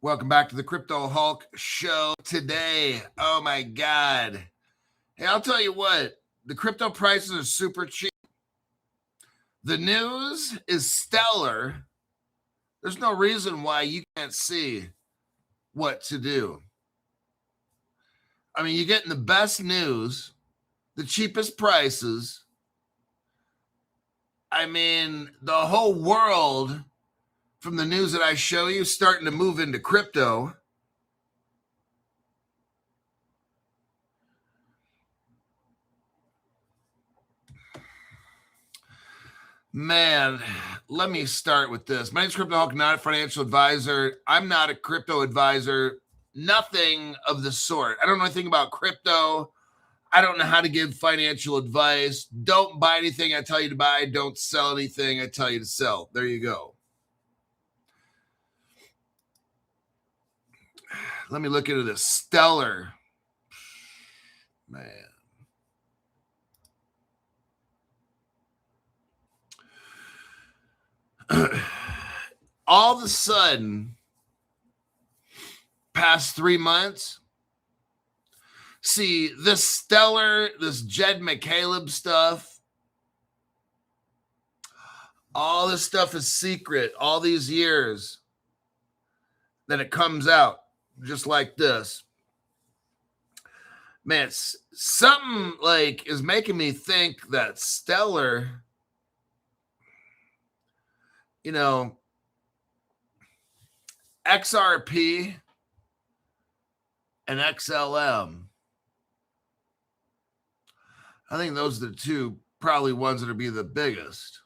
Welcome back to the Crypto Hulk show today. Oh my God. Hey, I'll tell you what, the crypto prices are super cheap. The news is stellar. There's no reason why you can't see what to do. I mean, you're getting the best news, the cheapest prices. I mean, the whole world from the news that I show you starting to move into crypto. Man, let me start with this. My name's Crypto Hulk, not a financial advisor. I'm not a crypto advisor. Nothing of the sort. I don't know anything about crypto. I don't know how to give financial advice. Don't buy anything I tell you to buy. Don't sell anything I tell you to sell. There you go. Let me look into this. Stellar. Man. All of a sudden, past 3 months, see this Stellar, this Jed McCaleb stuff, all this stuff is secret all these years. Then it comes out just like this. Man, something like is making me think that Stellar, you know, XRP and XLM, I think those are the two probably ones that will be the biggest.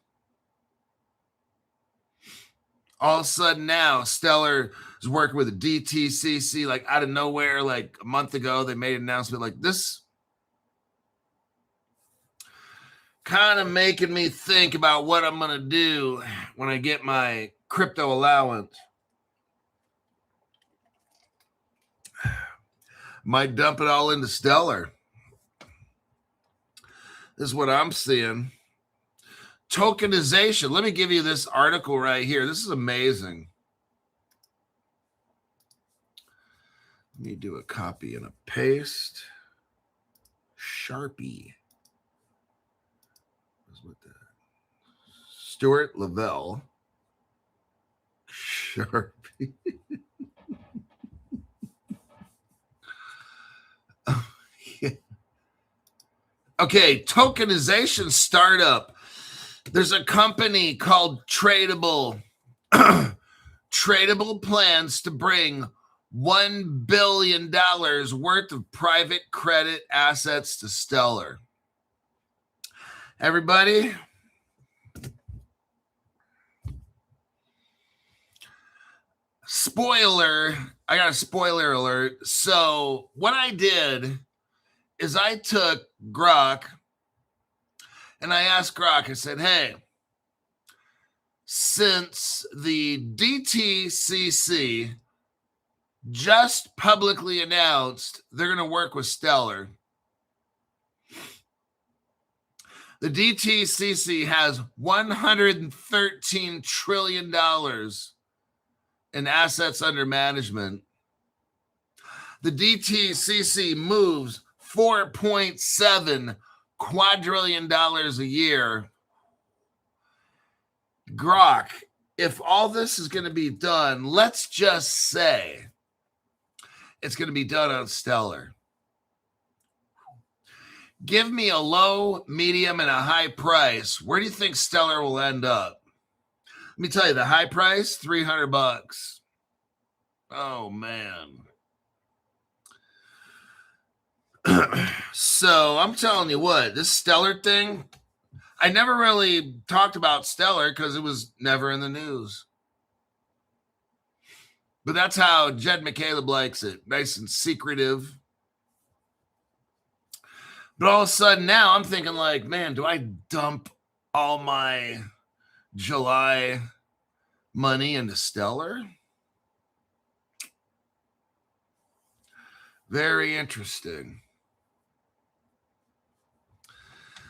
All of a sudden now, Stellar is working with a DTCC, like out of nowhere, like a month ago, they made an announcement like this. Kind of making me think about what I'm going to do when I get my crypto allowance. Might dump it all into Stellar. This is what I'm seeing. Tokenization. Let me give you this article right here. This is amazing. Let me do a copy and a paste. Sharpie. With that. Stuart Lavelle. Sharpie. Oh, yeah. Okay, tokenization startup. There's a company called Tradable. Tradable plans to bring $1 billion worth of private credit assets to Stellar. Everybody, spoiler, I got a spoiler alert. So what I did is I took Grok and I asked Grok, I said, hey, since the DTCC just publicly announced they're going to work with Stellar, the DTCC has $113 trillion in assets under management. The DTCC moves $4.7 quadrillion a year. Grok, if all this is going to be done, let's just say it's going to be done on Stellar. Give me a low, medium, and a high price. Where do you think Stellar will end up? Let me tell you, the high price, $300. Oh, man. So I'm telling you what, this Stellar thing, I never really talked about Stellar because it was never in the news. But that's how Jed McCaleb likes it. Nice and secretive. But all of a sudden now I'm thinking like, man, do I dump all my July money into Stellar? Very interesting.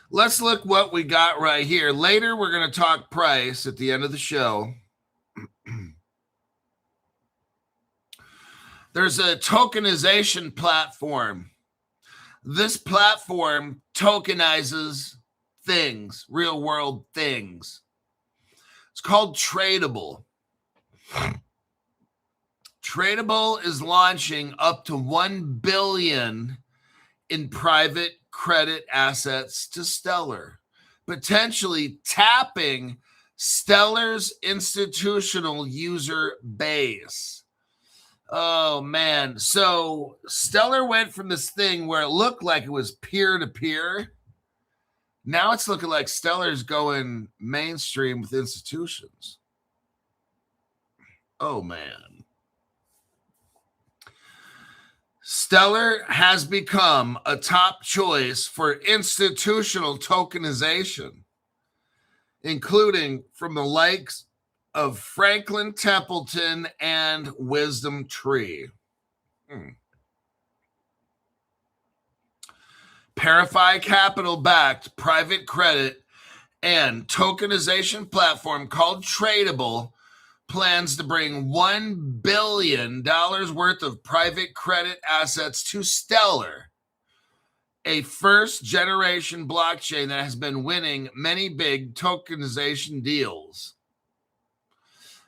Let's look what we got right here. Later, we're going to talk price at the end of the show. There's a tokenization platform. This platform tokenizes things, real world things. It's called Tradable. Tradable is launching up to $1 billion in private credit assets to Stellar, potentially tapping Stellar's institutional user base. Oh, man. So Stellar went from this thing where it looked like it was peer-to-peer. Now it's looking like Stellar's going mainstream with institutions. Oh, man. Stellar has become a top choice for institutional tokenization, including from the likes of Franklin Templeton and Wisdom Tree. Parify Capital-backed private credit and tokenization platform called Tradable plans to bring $1 billion worth of private credit assets to Stellar, a first-generation blockchain that has been winning many big tokenization deals.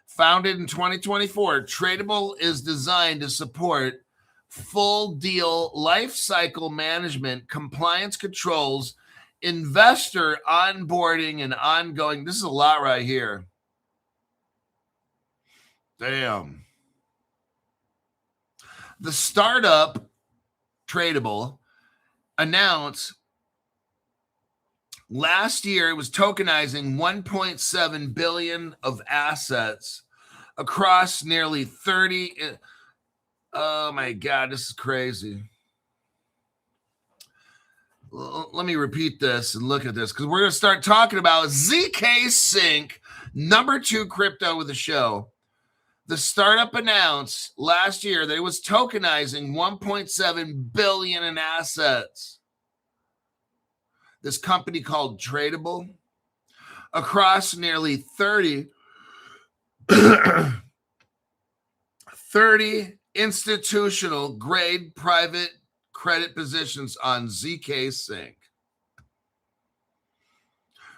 Founded in 2024, Tradable is designed to support full deal lifecycle management, compliance controls, investor onboarding, and ongoing. This is a lot right here. Damn. The startup Tradable announced last year it was tokenizing 1.7 billion of assets across nearly 30. Oh my God, this is crazy. Let me repeat this and look at this because we're going to start talking about ZK Sync, number 2 crypto with the show. The startup announced last year that it was tokenizing 1.7 billion in assets. This company called Tradable across nearly 30 institutional grade private credit positions on ZK Sync.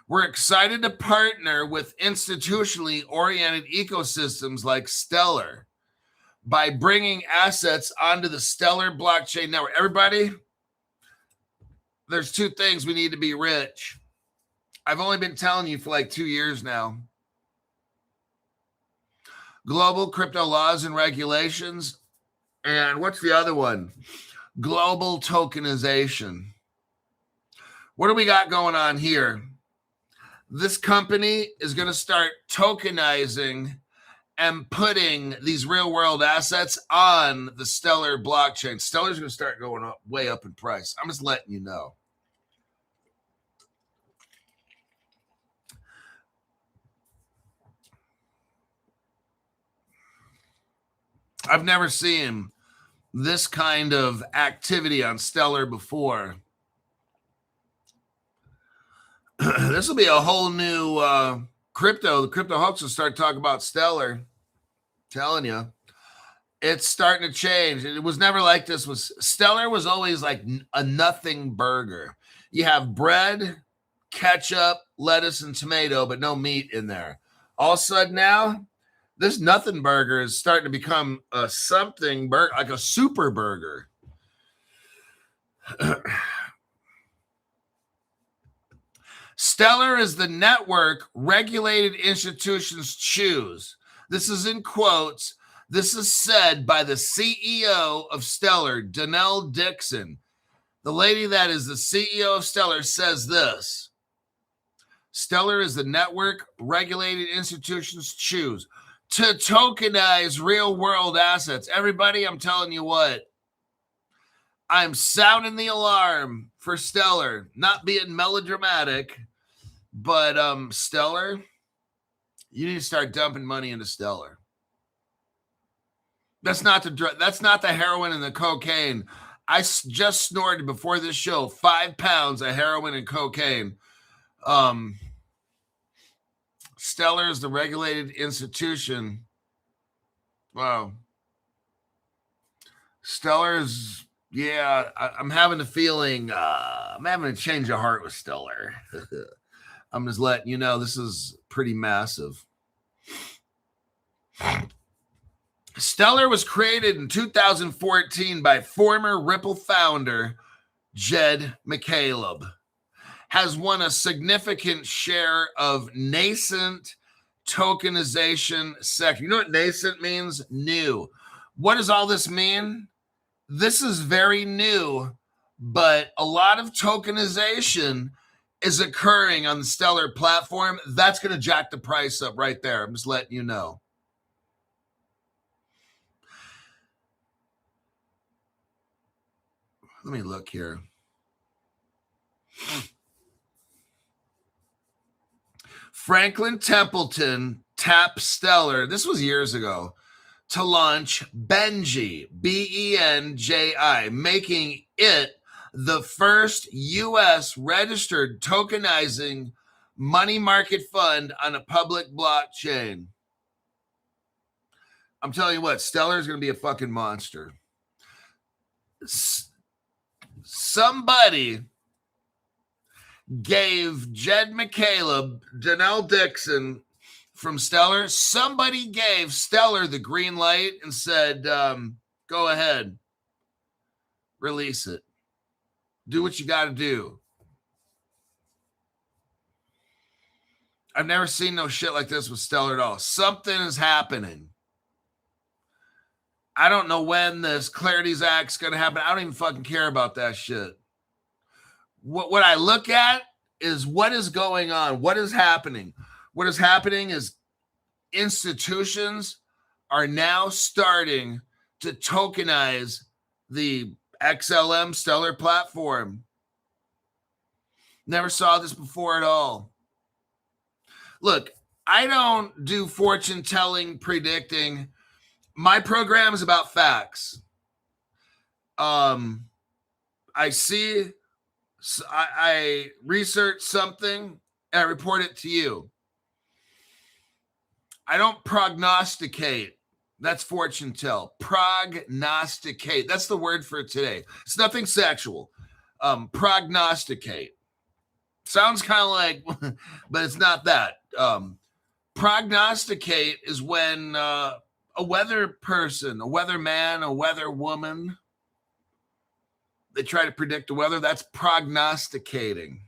We're excited to partner with institutionally oriented ecosystems like Stellar by bringing assets onto the Stellar blockchain network. Everybody, there's 2 things we need to be rich. I've only been telling you for like 2 years now. Global crypto laws and regulations. And what's the other one? Global tokenization. What do we got going on here? This company is going to start tokenizing and putting these real world assets on the Stellar blockchain. Stellar's going to start going up, way up in price. I'm just letting you know. I've never seen this kind of activity on Stellar before. This will be a whole new crypto. The crypto hawks will start talking about Stellar. I'm telling you, it's starting to change. It was never like this. Stellar was always like a nothing burger. You have bread, ketchup, lettuce, and tomato, but no meat in there. All of a sudden now, this nothing burger is starting to become a something burger, like a super burger. Stellar is the network regulated institutions choose. This is in quotes. This is said by the CEO of Stellar, Danelle Dixon. The lady that is the CEO of Stellar says this. Stellar is the network regulated institutions choose to tokenize real world assets. Everybody, I'm telling you what. I'm sounding the alarm for Stellar, not being melodramatic. But Stellar, you need to start dumping money into Stellar. That's not the heroin and the cocaine. I just snorted before this show 5 pounds of heroin and cocaine. Stellar is the regulated institution. Wow. Stellar's, yeah, I'm having a feeling, I'm having a change of heart with Stellar. I'm just letting you know this is pretty massive. Stellar was created in 2014 by former Ripple founder Jed McCaleb. Has won a significant share of nascent tokenization sector. You know what nascent means? New. What does all this mean? This is very new, but a lot of tokenization is occurring on the Stellar platform. That's going to jack the price up right there. I'm just letting you know. Let me look here. Franklin Templeton tapped Stellar, this was years ago, to launch Benji, B-E-N-J-I, making it the first U.S. registered tokenizing money market fund on a public blockchain. I'm telling you what, Stellar is going to be a fucking monster. Somebody gave Jed McCaleb, Janelle Dixon from Stellar, somebody gave Stellar the green light and said, go ahead, release it. Do what you got to do. I've never seen no shit like this with Stellar at all. Something is happening. I don't know when this Clarity's Act's going to happen. I don't even fucking care about that shit. What I look at is what is going on. What is happening? What is happening is institutions are now starting to tokenize the XLM Stellar platform. Never saw this before at all. Look, I don't do fortune telling, predicting. My program is about facts. I see, I research something and I report it to you. I don't prognosticate. That's fortune tell. Prognosticate. That's the word for it today. It's nothing sexual. Prognosticate. Sounds kind of like, but it's not that. Prognosticate is when a weather person, a weather man, a weather woman, they try to predict the weather. That's prognosticating.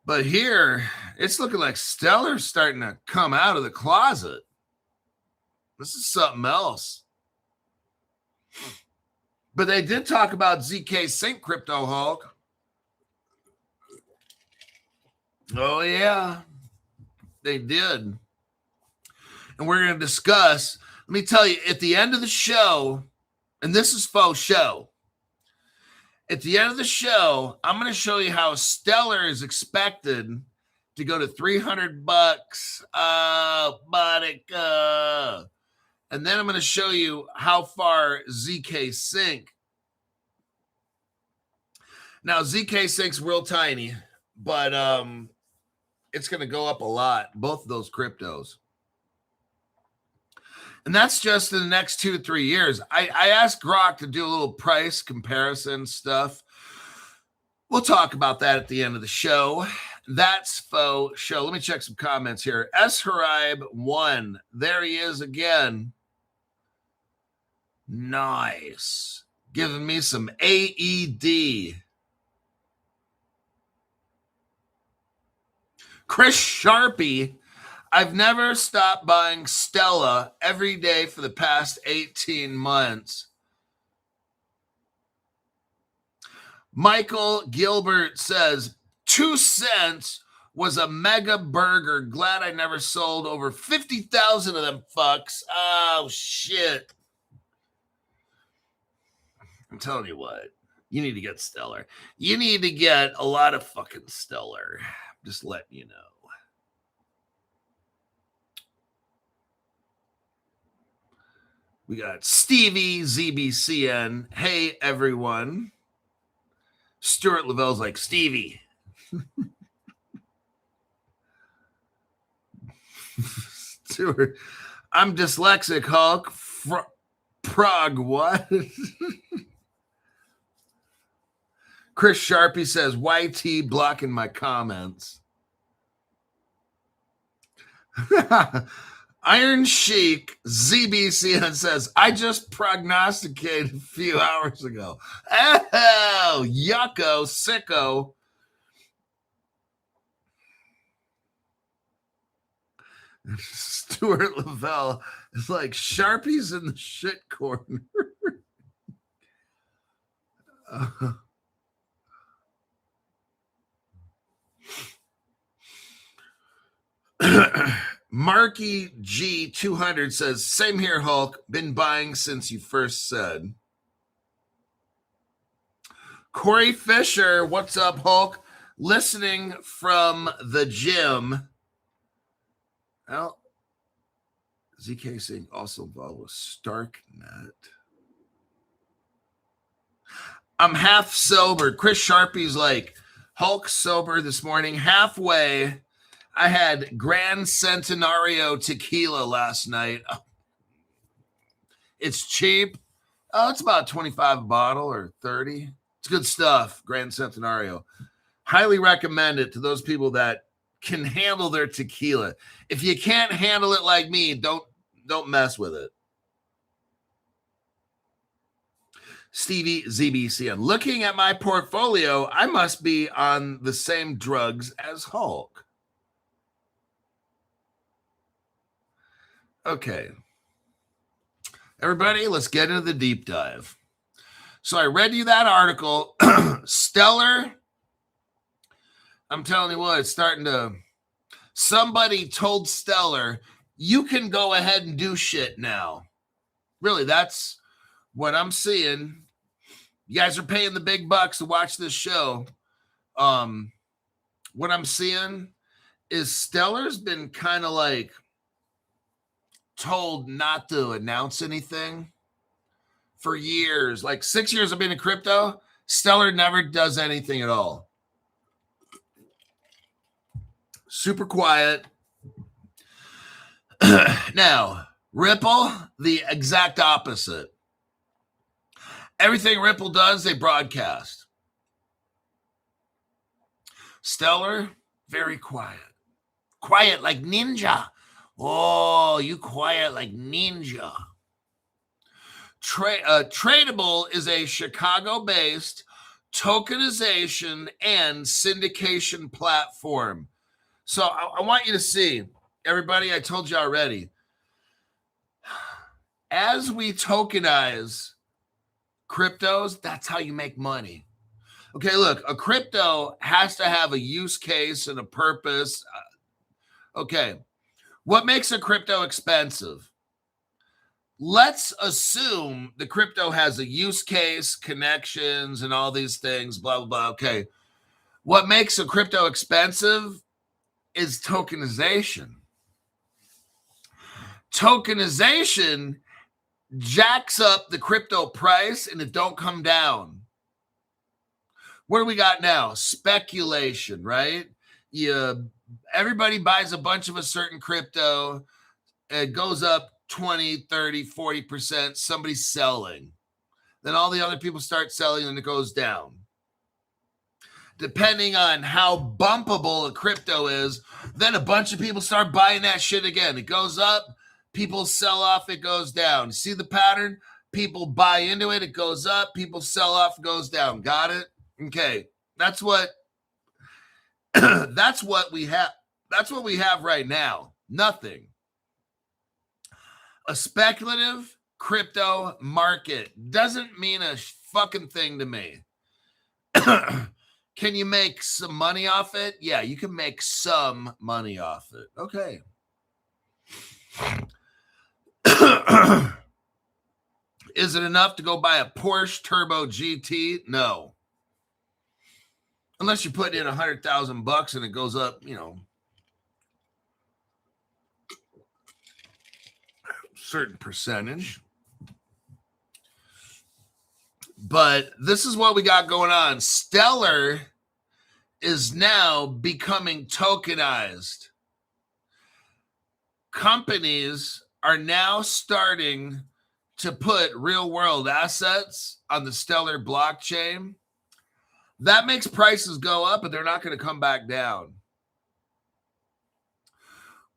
But here, it's looking like Stellar's starting to come out of the closet. This is something else. But they did talk about ZK Sync, Crypto Hulk. Oh, yeah. They did. And we're going to discuss, let me tell you, at the end of the show, and this is faux show, at the end of the show, I'm going to show you how Stellar is expected to go to $300. Monica. And then I'm going to show you how far ZK Sync. Now, ZK Sync's real tiny, but it's going to go up a lot, both of those cryptos. And that's just in the next 2 to 3 years. I asked Grok to do a little price comparison stuff. We'll talk about that at the end of the show. That's faux show. Let me check some comments here. S. Harib 1. There he is again. Nice. Giving me some AED. Chris Sharpie. I've never stopped buying Stella every day for the past 18 months. Michael Gilbert says, 2 cents was a mega burger. Glad I never sold over 50,000 of them fucks. Oh, shit. I'm telling you what. You need to get Stellar. You need to get a lot of fucking Stellar. Just letting you know. We got Stevie ZBCN. Hey, everyone. Stuart Lavelle's like, Stevie. Stuart, I'm dyslexic, Hulk. Prague, what? Chris Sharpie says, YT blocking my comments. Iron Sheik ZBCN says, I just prognosticated a few hours ago. Oh, yucko, sicko. Stuart Lavelle is like, Sharpie's in the shit corner. Marky G200 says, same here, Hulk. Been buying since you first said. Corey Fisher, what's up, Hulk? Listening from the gym. Well, ZK saying also involved with Starknet. I'm half sober. Chris Sharpie's like, Hulk sober this morning. Halfway. I had Grand Centenario tequila last night. It's cheap. Oh, it's about 25 a bottle or 30. It's good stuff, Grand Centenario. Highly recommend it to those people that can handle their tequila. If you can't handle it like me, don't mess with it. Stevie ZBCN. Looking at my portfolio, I must be on the same drugs as Hulk. Okay. Everybody, let's get into the deep dive. So I read you that article. Stellar. I'm telling you what, it's starting to. Somebody told Stellar, you can go ahead and do shit now. Really, that's what I'm seeing. You guys are paying the big bucks to watch this show. What I'm seeing is Stellar's been kind of like told not to announce anything for years. Like 6 years I've been in crypto. Stellar never does anything at all. Super quiet. Now, Ripple, the exact opposite. Everything Ripple does, they broadcast. Stellar, very quiet. Quiet like ninja. Oh, you quiet like ninja. Tradable is a Chicago-based tokenization and syndication platform. So I want you to see, everybody, I told you already, as we tokenize cryptos, that's how you make money. Okay, look, a crypto has to have a use case and a purpose. Okay, what makes a crypto expensive? Let's assume the crypto has a use case, connections, and all these things, blah, blah, blah. Okay, what makes a crypto expensive is tokenization. Tokenization jacks up the crypto price and it don't come down. What do we got now? Speculation, right? Everybody buys a bunch of a certain crypto. It goes up 20, 30, 40%. Somebody's selling. Then all the other people start selling and it goes down. Depending on how bumpable a crypto is, then a bunch of people start buying that shit again. It goes up, people sell off, it goes down. See the pattern? People buy into it, it goes up, people sell off, it goes down. Got it? Okay. That's what we have. That's what we have right now. Nothing. A speculative crypto market doesn't mean a fucking thing to me. Can you make some money off it? Yeah, you can make some money off it. Okay. Is it enough to go buy a Porsche Turbo GT? No. Unless you put in $100,000 and it goes up, certain percentage. But this is what we got going on. Stellar is now becoming tokenized. Companies are now starting to put real world assets on the Stellar blockchain, that makes prices go up, but they're not going to come back down.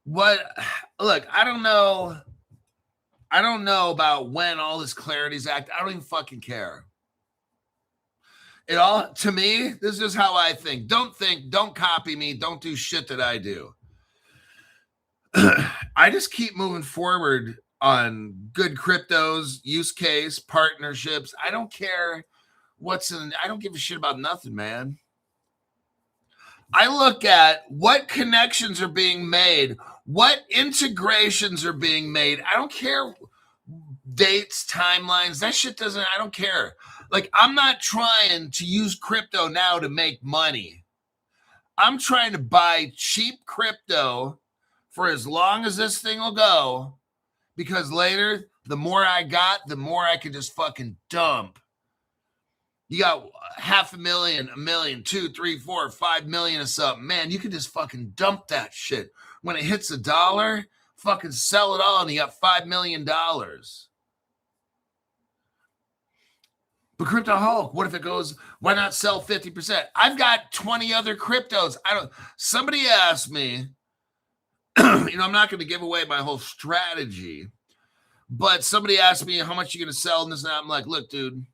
Look, I don't know about when all this Clarity's Act. I don't even fucking care. To me, this is how I think. Don't copy me. Don't do shit that I do. I just keep moving forward on good cryptos, use case, partnerships. I don't care I don't give a shit about nothing, man. I look at what connections are being made, what integrations are being made. I don't care dates, timelines, that shit I don't care. Like, I'm not trying to use crypto now to make money. I'm trying to buy cheap crypto for as long as this thing will go, because later, the more I got, the more I could just fucking dump. You got $500,000, $1 million, 2, 3, 4, 5 million or something. Man, you can just fucking dump that shit. When it hits $1, fucking sell it all and you got $5 million. But Crypto Hulk, what if it goes, why not sell 50%? I've got 20 other cryptos. Somebody asked me, I'm not going to give away my whole strategy, but somebody asked me how much you're going to sell and this and that. I'm like, look, dude,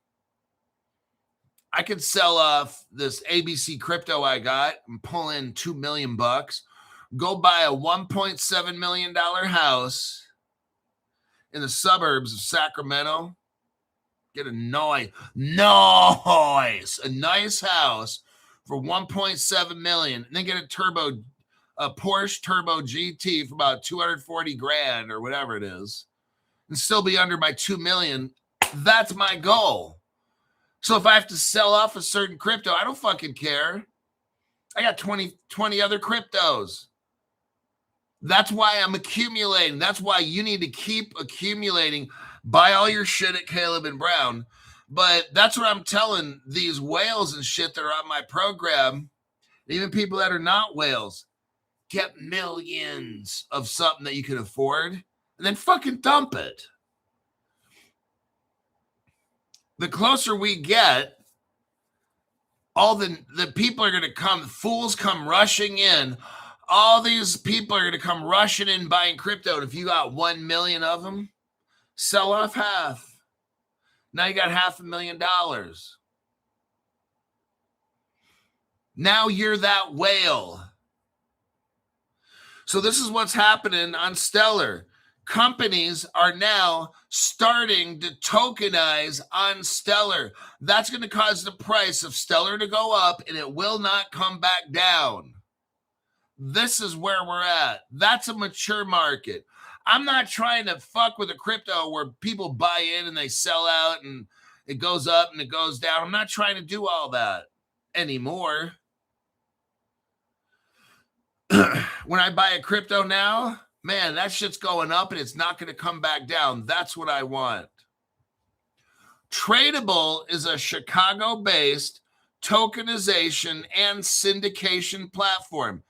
I could sell off this ABC crypto I got and pull in $2 million, go buy a $1.7 million house in the suburbs of Sacramento, get a nice house for $1.7 million, and then get a Porsche Turbo GT for about $240,000 or whatever it is, and still be under my $2 million. That's my goal. So if I have to sell off a certain crypto, I don't fucking care. I got 20 other cryptos. That's why I'm accumulating. That's why you need to keep accumulating. Buy all your shit at Caleb and Brown. But that's what I'm telling these whales and shit that are on my program, even people that are not whales. Get millions of something that you can afford and then fucking dump it. The closer we get, all the people are going to come, fools come rushing in. All these people are going to come rushing in buying crypto. And if you got 1 million of them, sell off half. Now you got $500,000. Now you're that whale. So this is what's happening on Stellar. Companies are now starting to tokenize on Stellar. That's going to cause the price of Stellar to go up, and it will not come back down. This is where we're at. That's a mature market. I'm not trying to fuck with a crypto where people buy in and they sell out and it goes up and it goes down. I'm not trying to do all that anymore. When I buy a crypto now, man, that shit's going up and it's not going to come back down. That's what I want. Tradable is a Chicago-based tokenization and syndication platform.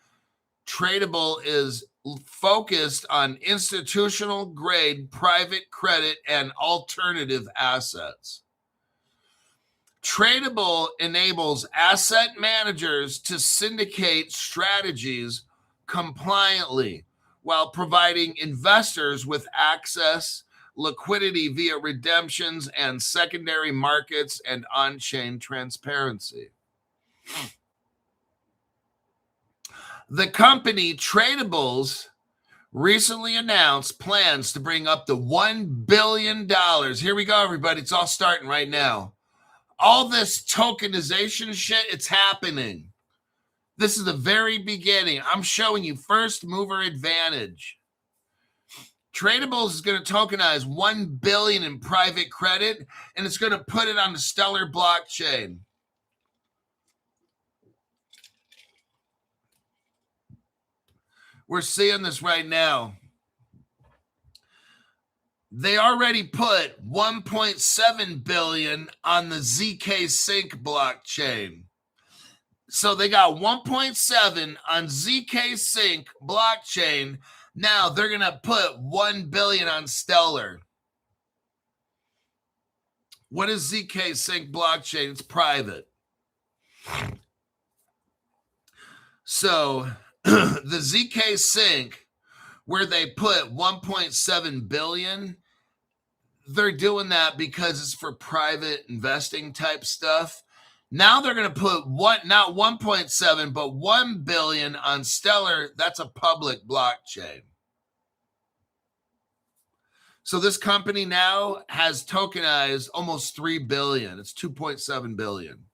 Tradable is focused on institutional grade private credit and alternative assets. Tradable enables asset managers to syndicate strategies compliantly while providing investors with access, liquidity via redemptions and secondary markets and on-chain transparency. The company Tradables recently announced plans to bring up to $1 billion. Here we go, everybody. It's all starting right now. All this tokenization shit, it's happening. This is the very beginning. I'm showing you first mover advantage. Tradables is going to tokenize $1 billion in private credit, and it's going to put it on the Stellar blockchain. We're seeing this right now. They already put 1.7 billion on the ZK Sync blockchain. So they got 1.7 on ZK Sync blockchain. Now they're going to put 1 billion on Stellar. What is ZK Sync blockchain? It's private. So the ZK Sync, where they put 1.7 billion, they're doing that because it's for private investing type stuff. Now they're going to put not 1.7, but 1 billion on Stellar. That's a public blockchain. So this company now has tokenized almost 3 billion. It's 2.7 billion.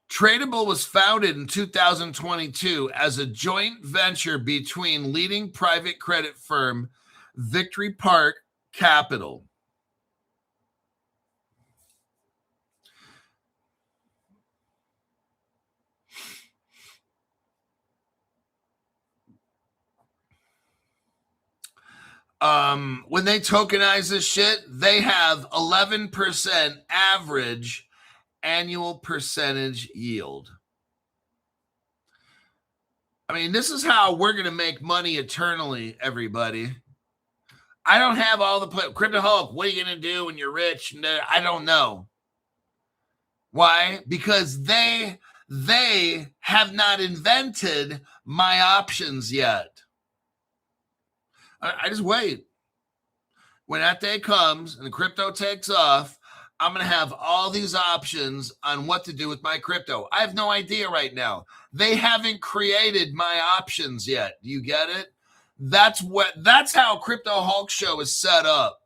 Tradable was founded in 2022 as a joint venture between leading private credit firm Victory Park Capital. When they tokenize this shit, they have 11% average annual percentage yield. I mean, this is how we're going to make money eternally, everybody. I don't have all the Crypto Hulk, what are you going to do when you're rich? I don't know. Why? Because they have not invented my options yet. I just wait. When that day comes and the crypto takes off, I'm going to have all these options on what to do with my crypto. I have no idea right now. They haven't created my options yet. Do you get it? That's how Crypto Hulk Show is set up.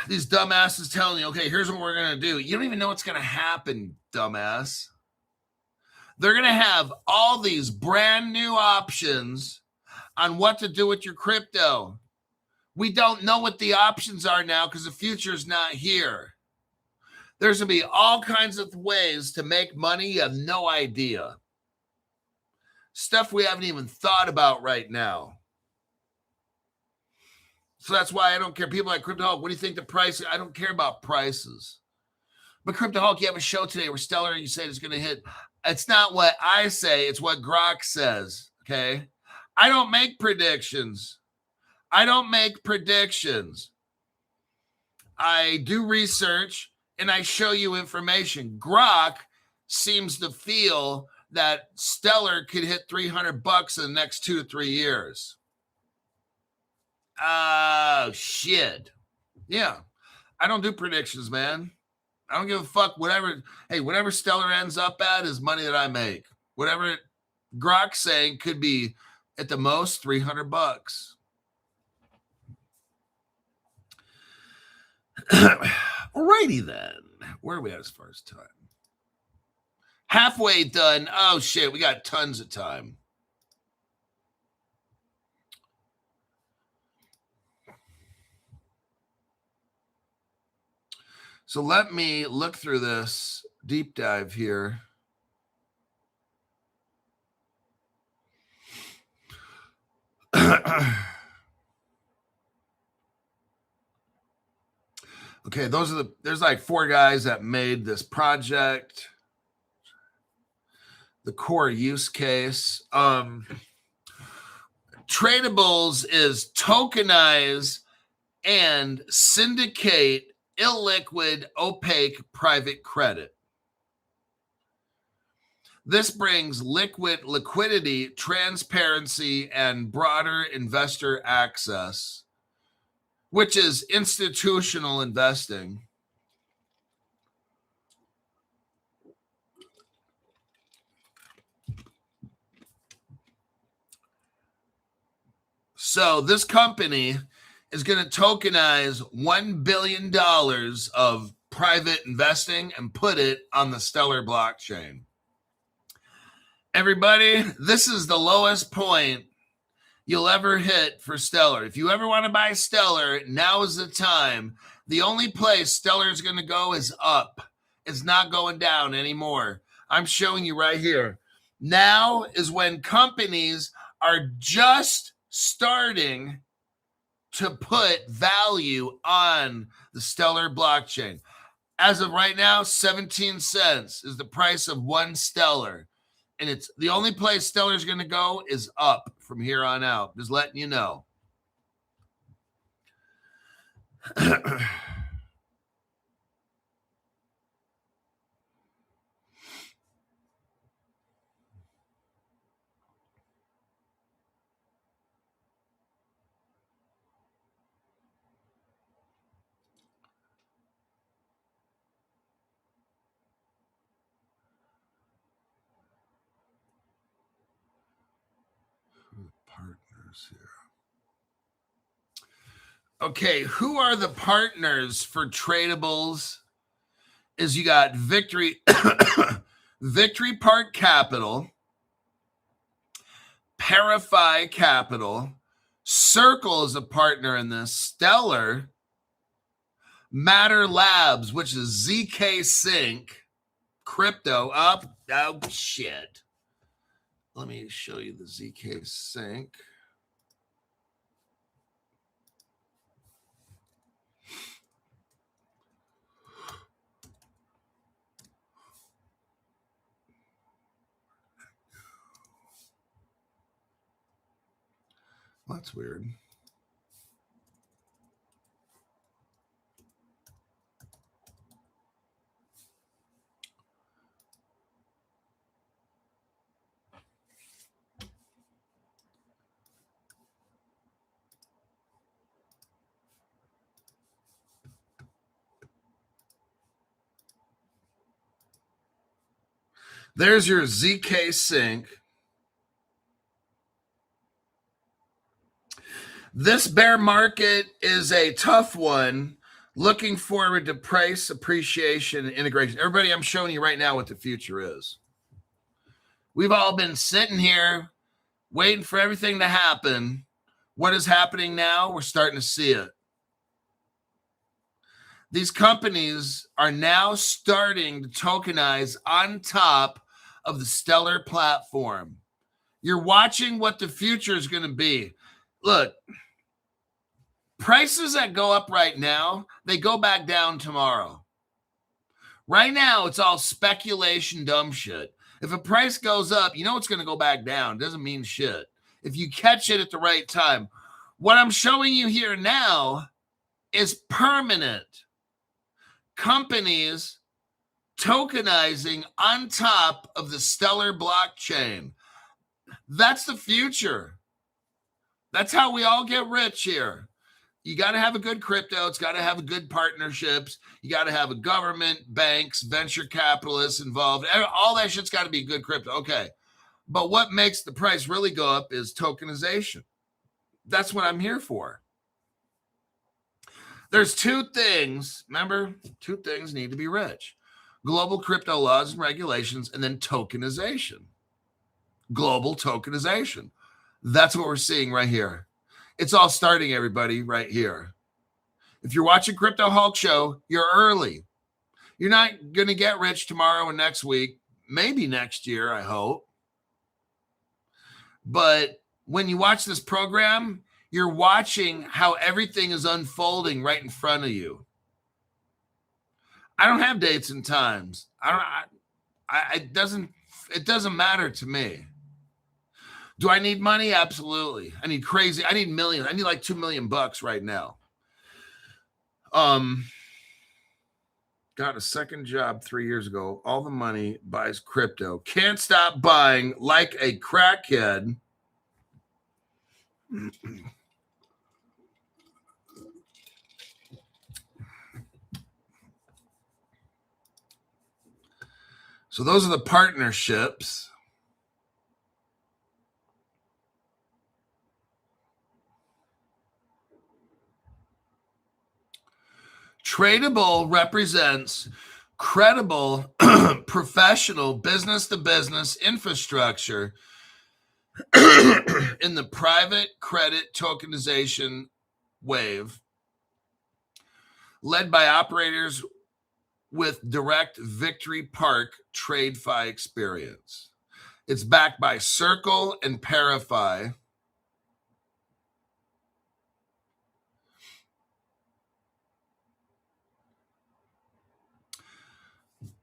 These dumbasses telling you, okay, here's what we're going to do. You don't even know what's going to happen, dumbass. They're going to have all these brand new options on what to do with your crypto. We don't know what the options are now because the future is not here. There's going to be all kinds of ways to make money. You have no idea. Stuff we haven't even thought about right now. So that's why I don't care. People like Crypto Hulk, what do you think the price? I don't care about prices. But Crypto Hulk, you have a show today where Stellar, you say it's going to hit. It's not what I say. It's what Grok says. Okay. I don't make predictions. I do research and I show you information. Grok seems to feel that Stellar could hit $300 in the next 2 to 3 years. Oh, shit. Yeah. I don't do predictions, man. I don't give a fuck. Whatever Stellar ends up at is money that I make. Whatever Grok's saying could be at the most $300. Alrighty then. Where are we at as far as time? Halfway done. Oh shit, we got tons of time. So let me look through this deep dive here. Okay, there's like 4 guys that made this project. The core use case. Tradables is tokenize and syndicate illiquid, opaque private credit. This brings liquidity, transparency, and broader investor access, which is institutional investing. So this company is going to tokenize $1 billion of private investing and put it on the Stellar blockchain. Everybody, this is the lowest point you'll ever hit for Stellar. If you ever want to buy Stellar, now is the time. The only place Stellar is going to go is up. It's not going down anymore. I'm showing you right here. Now is when companies are just starting to put value on the Stellar blockchain. As of right now, 17 cents is the price of one Stellar. And it's the only place Stellar is going to go is up from here on out. Just letting you know. Partners here. Okay, who are the partners for tradables? Is you got Victory Victory Park Capital, Parify Capital, Circle is a partner in this, Stellar, Matter Labs, which is ZK Sync, Crypto up. Oh shit. Let me show you the ZK Sync. That's weird. There's your ZK Sync. This bear market is a tough one. Looking forward to price appreciation and integration. Everybody, I'm showing you right now what the future is. We've all been sitting here waiting for everything to happen. What is happening now? We're starting to see it. These companies are now starting to tokenize on top of the Stellar platform. You're watching what the future is going to be. Look, prices that go up right now, they go back down tomorrow. Right now, it's all speculation, dumb shit. If a price goes up, you know it's going to go back down. It doesn't mean shit. If you catch it at the right time. What I'm showing you here now is permanent. Companies tokenizing on top of the Stellar blockchain. That's the future. That's how we all get rich here. You got to have a good crypto. It's got to have a good partnerships. You got to have a government, banks, venture capitalists involved. All that shit's got to be good crypto. Okay. But what makes the price really go up is tokenization. That's what I'm here for. There's two things. Remember, two things need to be rich. Global crypto laws and regulations, and then tokenization. Global tokenization. That's what we're seeing right here. It's all starting, everybody, right here. If you're watching Crypto Hulk Show, you're early. You're not going to get rich tomorrow and next week, maybe next year, I hope. But when you watch this program, you're watching how everything is unfolding right in front of you. I don't have dates and times. It doesn't matter to me. Do I need money? Absolutely. I need millions. I need like $2 million right now. Got a second job 3 years ago. All the money buys crypto. Can't stop buying like a crackhead. So those are the partnerships. Tradable represents credible, professional business-to-business infrastructure in the private credit tokenization wave, led by operators with direct Victory Park TradeFi experience. It's backed by Circle and Parify.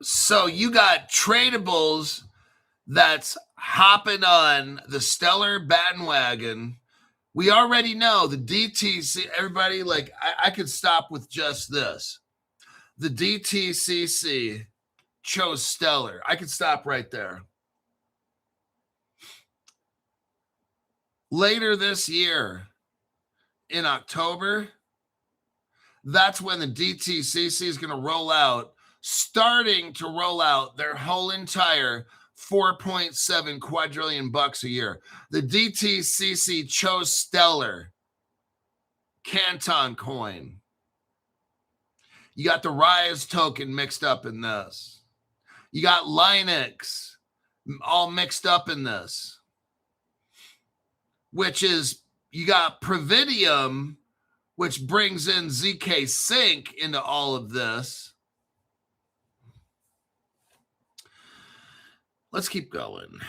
So you got tradables that's hopping on the Stellar bandwagon, We already know the DTC, everybody, like, I could stop with just this. The DTCC chose Stellar. I could stop right there. Later this year, in October, that's when the DTCC is going to roll out, starting to roll out their whole entire 4.7 quadrillion bucks a year. The DTCC chose Stellar, Canton coin. You got the Rise token mixed up in this. You got Linux all mixed up in this, which is, you got Providium, which brings in ZK Sync into all of this. Let's keep going.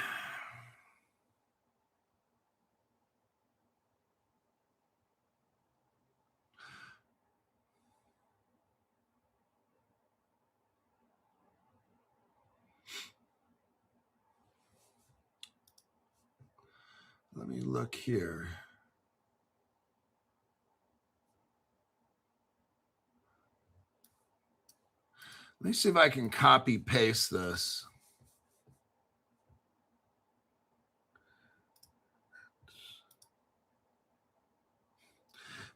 Let me look here. Let me see if I can copy paste this.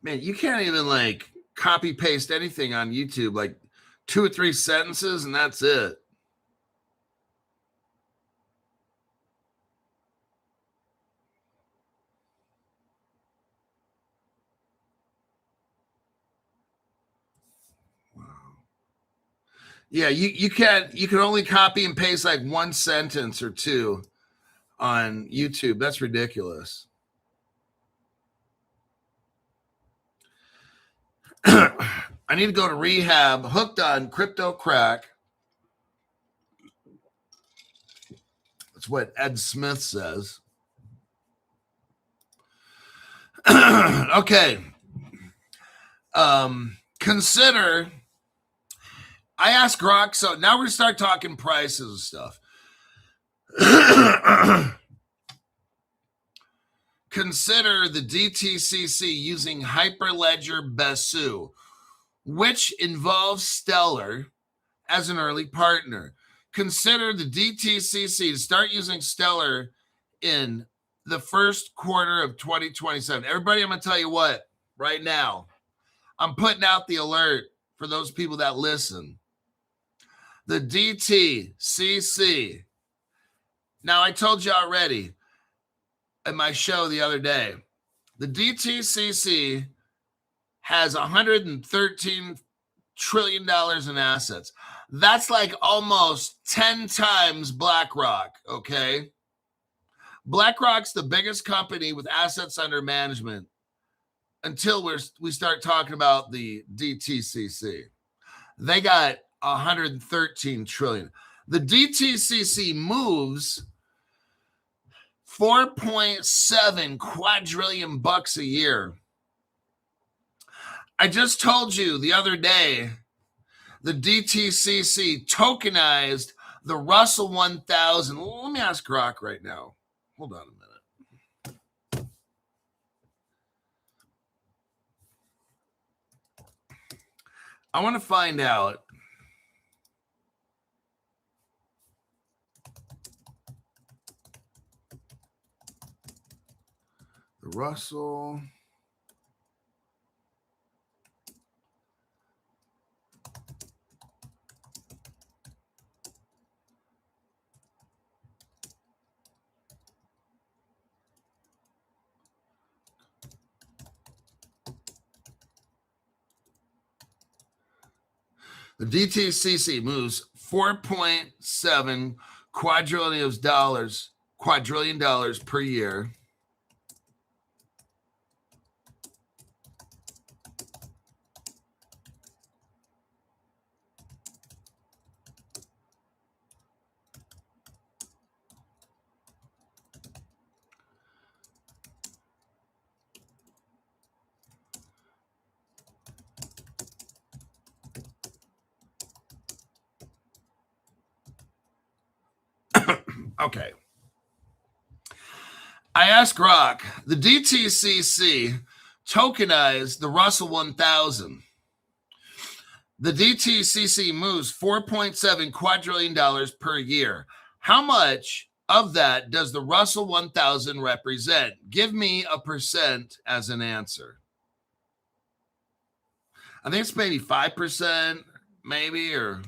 Man, you can't even like copy paste anything on YouTube, like 2 or 3 sentences and that's it. Yeah, you can only copy and paste like 1 sentence or 2 on YouTube. That's ridiculous. I need to go to rehab. Hooked on crypto crack. That's what Ed Smith says. Okay. Consider, I asked Grok, so now we're going to start talking prices and stuff. Consider the DTCC using Hyperledger Besu, which involves Stellar as an early partner. Consider the DTCC to start using Stellar in the first quarter of 2027. Everybody, I'm going to tell you what, right now, I'm putting out the alert for those people that listen. The DTCC. Now, I told you already in my show the other day, the DTCC has $113 trillion in assets. That's like almost 10 times BlackRock, okay? BlackRock's the biggest company with assets under management until we start talking about the DTCC. They got 113 trillion. The DTCC moves 4.7 quadrillion bucks a year. I just told you the other day, the DTCC tokenized the Russell 1000. Let me ask Grok right now. Hold on a minute. I want to find out the Russell. The DTCC moves 4.7 quadrillion dollars per year. Okay. I asked Grok, the DTCC tokenized the Russell 1000. The DTCC moves $4.7 quadrillion per year. How much of that does the Russell 1000 represent? Give me a percent as an answer. I think it's maybe 5%, maybe, or...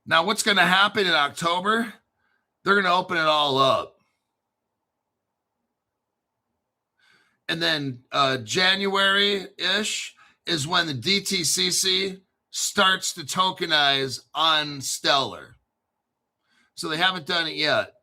Now, what's going to happen in October? They're going to open it all up. And then January-ish is when the DTCC starts to tokenize on Stellar. So they haven't done it yet.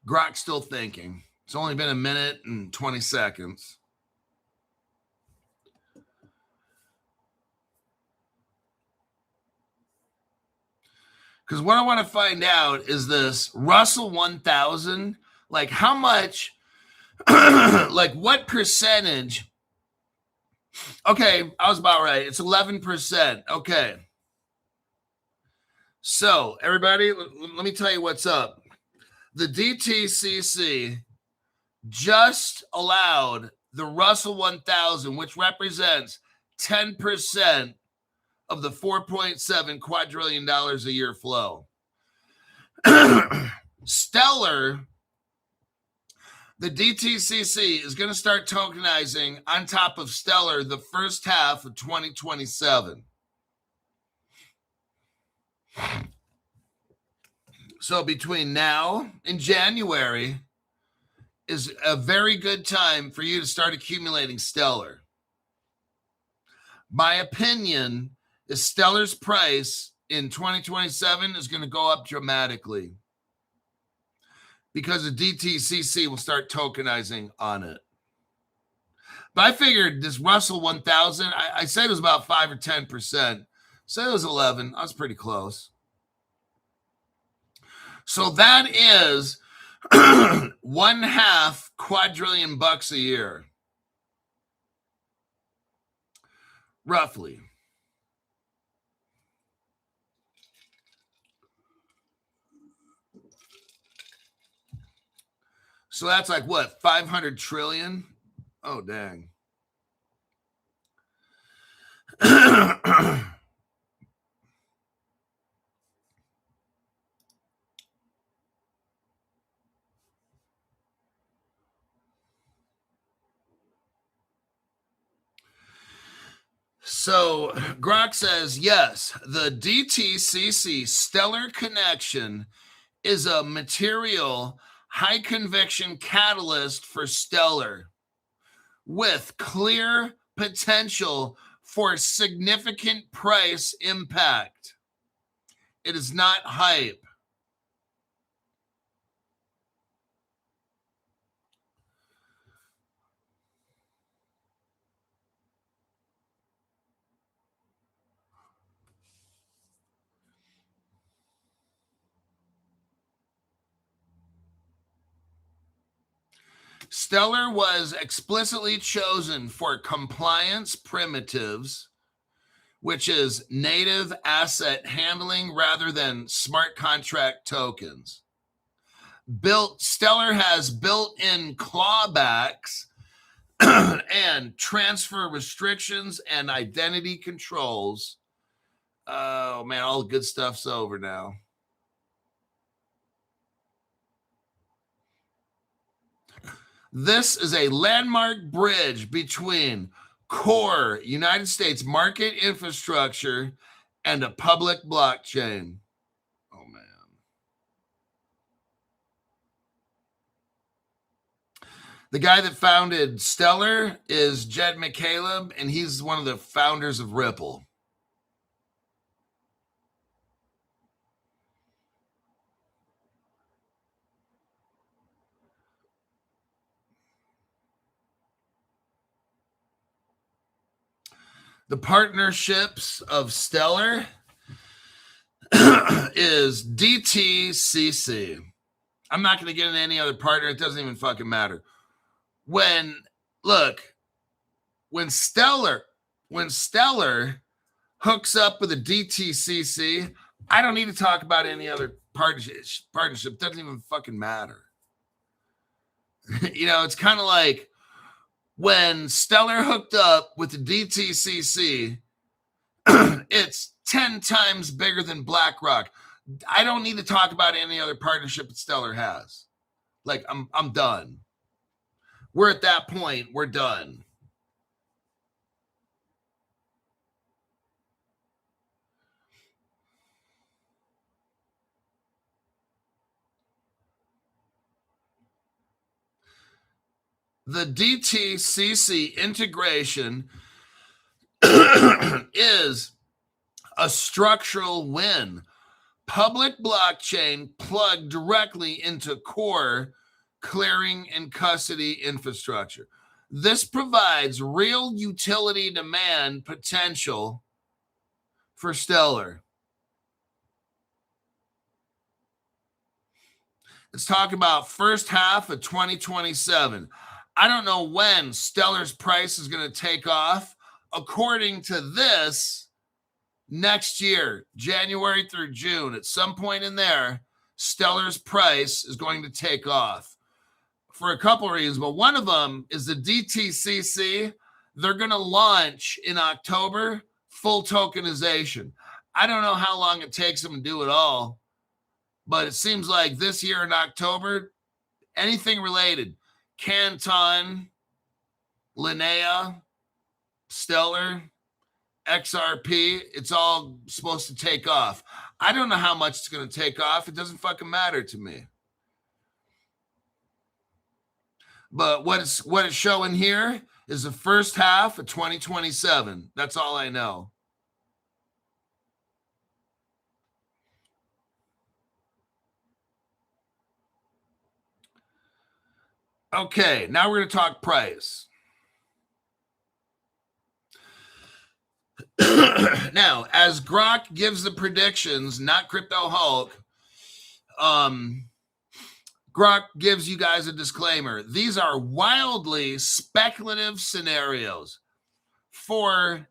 Grok's still thinking. It's only been a minute and 20 seconds. Because what I want to find out is this Russell 1000, like how much, like what percentage? Okay, I was about right. It's 11%. Okay. So, everybody, let me tell you what's up. The DTCC just allowed the Russell 1000, which represents 10% of the $4.7 quadrillion a year flow. Stellar, the DTCC is going to start tokenizing on top of Stellar the first half of 2027. So between now and January is a very good time for you to start accumulating Stellar. My opinion is Stellar's price in 2027 is going to go up dramatically because the DTCC will start tokenizing on it. But I figured this Russell 1000, I said it was about 5 or 10%. Said it was 11. I was pretty close. So that is $1.5 quadrillion a year, roughly. So that's like what, 500 trillion? Oh, dang. So Grok says, yes, the DTCC Stellar connection is a material high conviction catalyst for Stellar with clear potential for significant price impact. It is not hype. Stellar was explicitly chosen for compliance primitives, which is native asset handling rather than smart contract tokens. Stellar has built-in clawbacks and transfer restrictions and identity controls. Oh man, all the good stuff's over now. This is a landmark bridge between core United States market infrastructure and a public blockchain. Oh, man. The guy that founded Stellar is Jed McCaleb, and he's one of the founders of Ripple. The partnerships of Stellar is DTCC. I'm not going to get into any other partner. It doesn't even fucking matter. When Stellar hooks up with a DTCC, I don't need to talk about any other partnership. It doesn't even fucking matter. It's kind of like when Stellar hooked up with the DTCC, it's 10 times bigger than BlackRock. I don't need to talk about any other partnership that Stellar has. Like, I'm done. We're at that point. We're done. The DTCC integration is a structural win. Public blockchain plugged directly into core clearing and custody infrastructure. This provides real utility demand potential for Stellar. Let's talk about first half of 2027. I don't know when Stellar's price is going to take off. According to this, next year, January through June, at some point in there, Stellar's price is going to take off for a couple of reasons. But one of them is the DTCC. They're going to launch in October, full tokenization. I don't know how long it takes them to do it all, but it seems like this year in October, anything related, Canton, Linnea, Stellar, XRP, it's all supposed to take off. I don't know how much it's going to take off. It doesn't fucking matter to me. But what it's showing here is the first half of 2027. That's all I know. Okay, now we're going to talk price. Now, as Grok gives the predictions, not Crypto Hulk, Grok gives you guys a disclaimer. These are wildly speculative scenarios for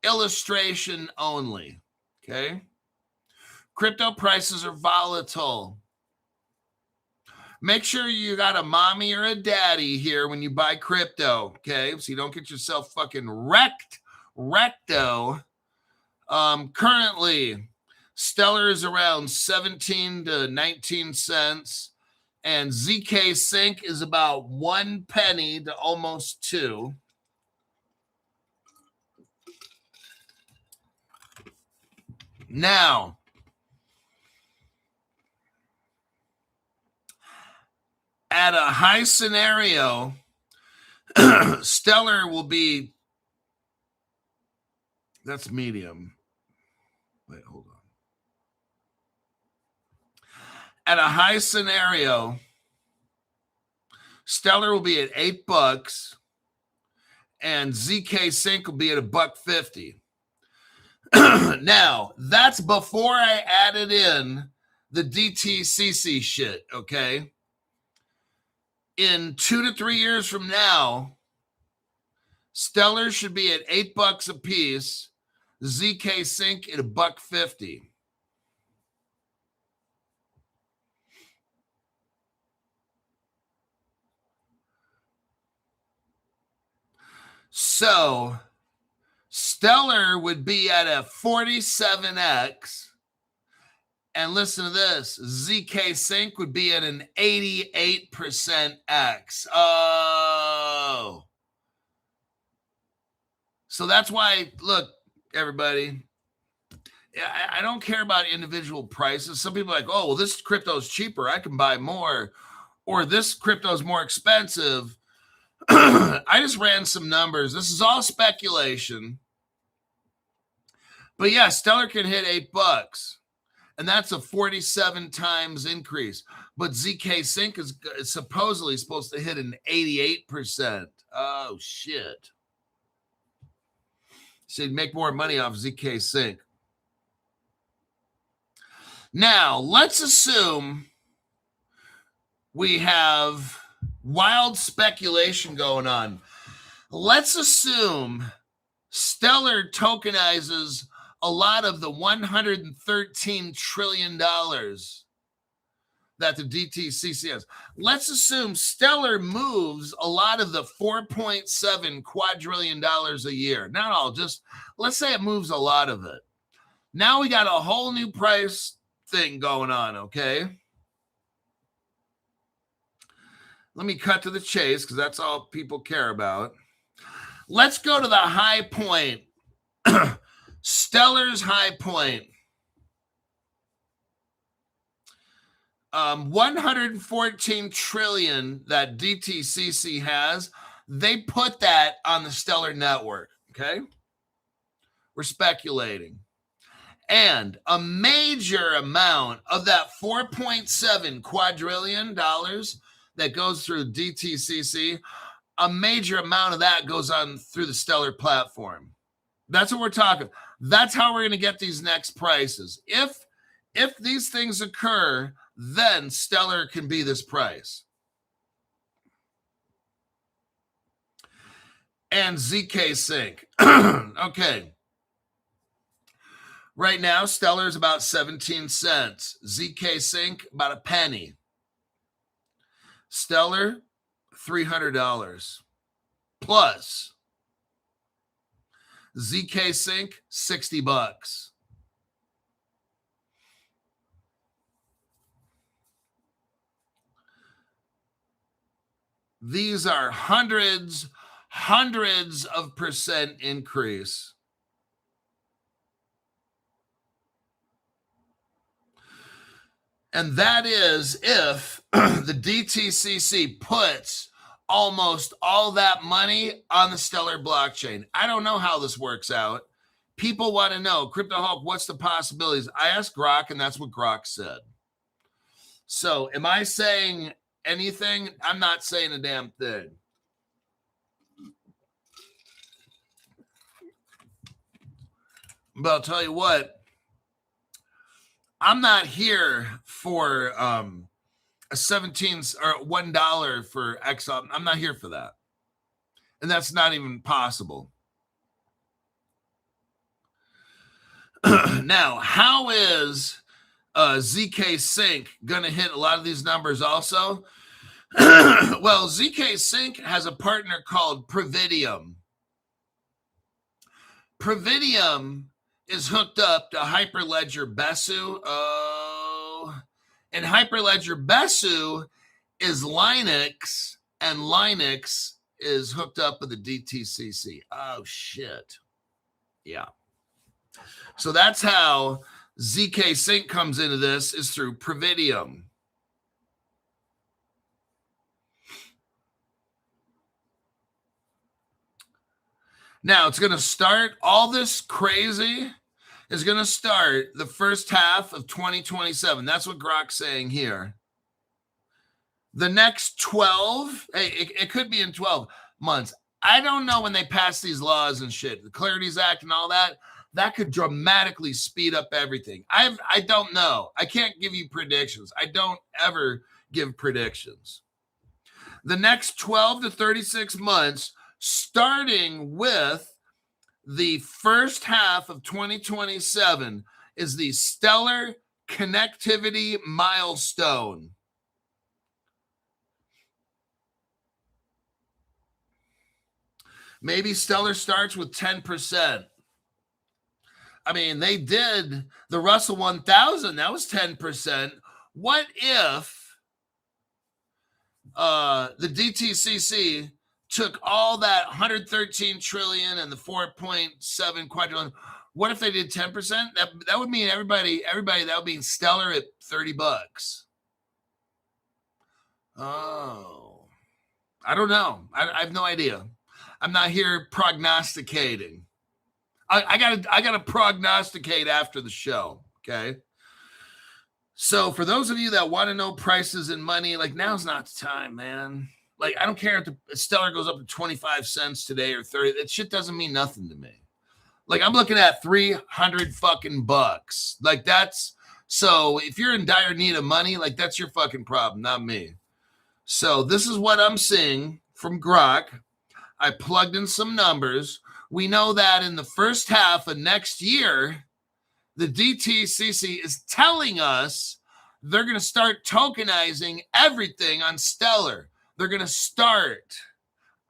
illustration only, okay? Crypto prices are volatile. Make sure you got a mommy or a daddy here when you buy crypto, okay? So you don't get yourself fucking recto. Currently, Stellar is around 17 to 19 cents, and ZK Sync is about 1 penny to almost 2. Now, at a high scenario, Stellar will be, that's medium. Wait, hold on. At a high scenario, Stellar will be at $8 and ZK Sync will be at $1.50. Now, that's before I added in the DTCC shit, okay? In 2 to 3 years from now, Stellar should be at $8 a piece, ZK Sync at $1.50. So Stellar would be at a 47x. And listen to this, ZK Sync would be at an 88% X. Oh. So that's why, look, everybody, I don't care about individual prices. Some people are like, oh, well, this crypto is cheaper. I can buy more. Or this crypto is more expensive. I just ran some numbers. This is all speculation. But yeah, Stellar can hit $8. And that's a 47 times increase. But ZK Sync is supposedly supposed to hit an 88%. Oh, shit. So you'd make more money off ZK Sync. Now, let's assume we have wild speculation going on. Let's assume Stellar tokenizes a lot of the $113 trillion that the DTCC has. Let's assume Stellar moves a lot of the $4.7 quadrillion a year. Not all, just let's say it moves a lot of it. Now we got a whole new price thing going on, okay? Let me cut to the chase because that's all people care about. Let's go to the high point. Stellar's high point. 114 trillion that DTCC has, they put that on the Stellar network, okay? We're speculating. And a major amount of that $4.7 quadrillion that goes through DTCC, a major amount of that goes on through the Stellar platform. That's what we're talking. That's how we're going to get these next prices. If these things occur, then Stellar can be this price. And ZK Sync. Okay. Right now, Stellar is about 17 cents. ZK Sync, about a penny. Stellar, $300 plus. ZK Sync, $60. These are hundreds of percent increase. And that is if the DTCC puts almost all that money on the Stellar blockchain. I don't know how this works out. People want to know, Crypto Hulk, what's the possibilities? I asked Grok, and that's what Grok said. So am I saying anything? I'm not saying a damn thing. But I'll tell you what, I'm not here for a 17 or $1 for XLM. I'm not here for that. And that's not even possible. Now, how is ZK Sync going to hit a lot of these numbers also? Well, ZK Sync has a partner called Providium. Providium is hooked up to Hyperledger Besu. And Hyperledger Besu is Linux, and Linux is hooked up with the DTCC. Oh, shit. Yeah. So that's how ZK Sync comes into this, is through Providium. Now, it's going to start, all this crazy is going to start the first half of 2027. That's what Grok's saying here. The next 12, hey, it could be in 12 months. I don't know when they pass these laws and shit, the Clarities Act and all that. That could dramatically speed up everything. I don't know. I can't give you predictions. I don't ever give predictions. The next 12 to 36 months, starting with the first half of 2027, is the Stellar connectivity milestone. Maybe Stellar starts with 10%. I mean, they did the Russell 1000. That was 10%. What if the DTCC took all that 113 trillion and the 4.7 quadrillion? What if they did 10%? That would mean everybody, that would mean Stellar at $30. Oh, I don't know. I have no idea. I'm not here prognosticating. I gotta prognosticate after the show. Okay. So for those of you that want to know prices and money, like, now's not the time, man. Like, I don't care if the Stellar goes up to 25 cents today or 30. That shit doesn't mean nothing to me. Like I'm looking at 300 fucking bucks. Like that's, so if you're in dire need of money, like that's your fucking problem, not me. So this is what I'm seeing from Grok. I plugged in some numbers. We know that in the first half of next year, the DTCC is telling us they're going to start tokenizing everything on Stellar. They're going to start.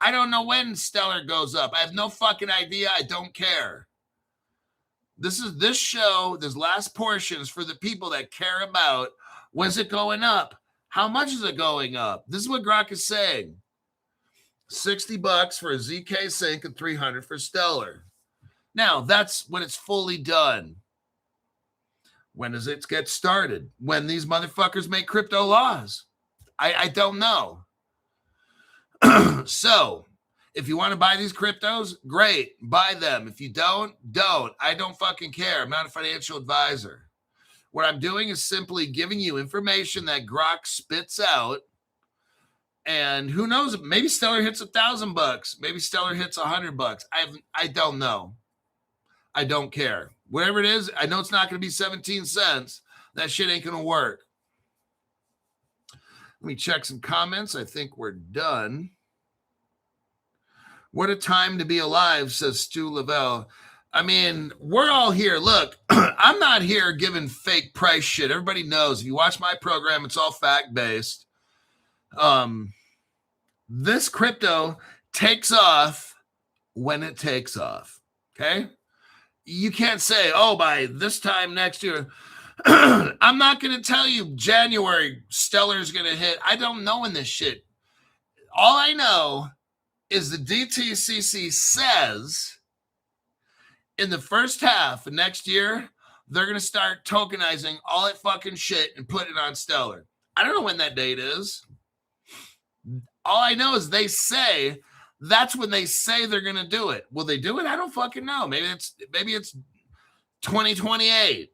I don't know when Stellar goes up. I have no fucking idea. I don't care. This show, this last portion is for the people that care about when's it going up? How much is it going up? This is what Grok is saying. $60 for a ZK Sync and $300 for Stellar. Now, that's when it's fully done. When does it get started? When these motherfuckers make crypto laws? I don't know. So, if you want to buy these cryptos, great, buy them. If you don't. I don't fucking care. I'm not a financial advisor. What I'm doing is simply giving you information that Grok spits out. And who knows? Maybe Stellar hits $1,000. Maybe Stellar hits $100. I don't know. I don't care. Whatever it is, I know it's not going to be 17 cents. That shit ain't going to work. Let me check some comments. I think we're done. What a time to be alive, says Stu Lavelle. I mean, we're all here. Look, I'm not here giving fake price shit. Everybody knows. If you watch my program, it's all fact-based. This crypto takes off when it takes off. Okay? You can't say, oh, by this time next year. I'm not going to tell you January Stellar is going to hit. I don't know in this shit. All I know is the DTCC says in the first half of next year, they're going to start tokenizing all that fucking shit and put it on Stellar. I don't know when that date is. All I know is they say that's when they say they're going to do it. Will they do it? I don't fucking know. Maybe it's 2028.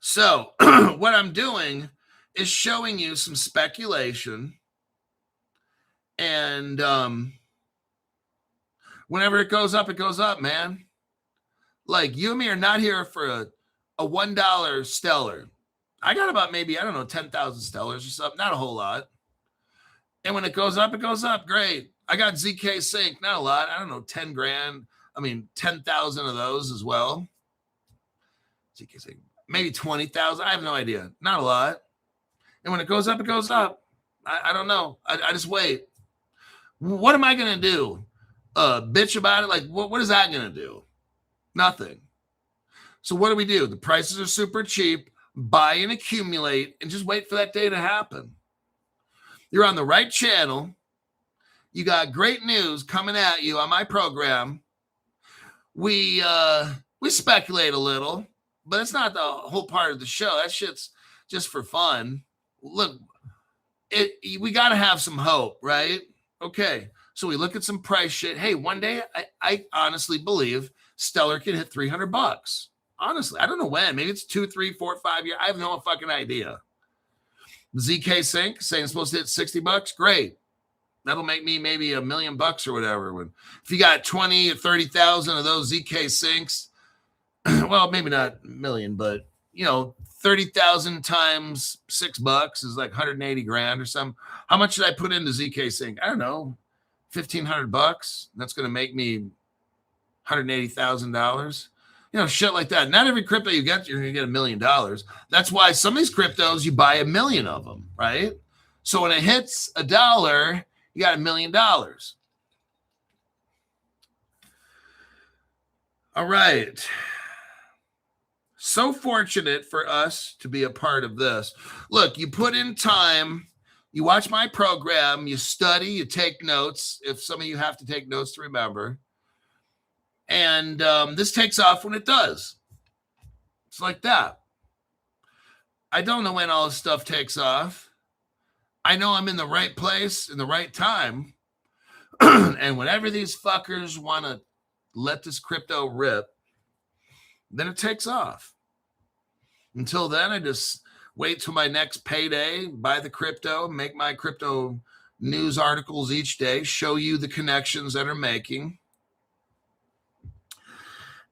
So what I'm doing is showing you some speculation. And whenever it goes up, man. Like you and me are not here for a $1 Stellar. I got about maybe, I don't know, 10,000 Stellars or something. Not a whole lot. And when it goes up, great. I got ZK Sync, not a lot. I don't know, 10 grand. I mean, 10,000 of those as well. ZK Sync, maybe 20,000. I have no idea. Not a lot. And when it goes up, I don't know. I just wait. What am I going to do? Bitch about it? Like, what is that going to do? Nothing. So what do? The prices are super cheap. Buy and accumulate and just wait for that day to happen. You're on the right channel. You got great news coming at you on my program. We speculate a little, but it's not the whole part of the show. That shit's just for fun. Look, we got to have some hope, right? Okay, so we look at some price shit. Hey, one day I honestly believe Stellar can hit $300. Honestly, I don't know when. Maybe it's 2, 3, 4, 5 years. I have no fucking idea. ZK Sync saying it's supposed to hit $60. Great. That'll make me maybe $1 million or whatever. If you got 20 or 30,000 of those ZK Syncs, well, maybe not a million, but 30,000 times $6 is like 180 grand or something. How much should I put into ZK Sync? I don't know, $1,500. That's going to make me $180,000. Shit like that. Not every crypto you get, you're going to get $1 million. That's why some of these cryptos, you buy 1 million of them, right? So when it hits $1, you got $1 million. All right. So fortunate for us to be a part of this. Look, you put in time, you watch my program, you study, you take notes. If some of you have to take notes to remember. And this takes off when it does. It's like that. I don't know when all this stuff takes off. I know I'm in the right place in the right time. And whenever these fuckers want to let this crypto rip, then it takes off. Until then, I just wait till my next payday, buy the crypto, make my crypto news articles each day, show you the connections that are making.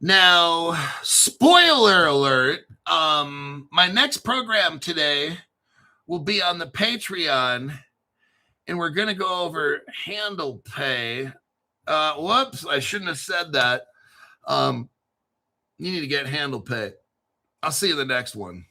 Now, spoiler alert, my next program today will be on the Patreon, and we're going to go over handle pay. Whoops, I shouldn't have said that. You need to get handle pay. I'll see you in the next one.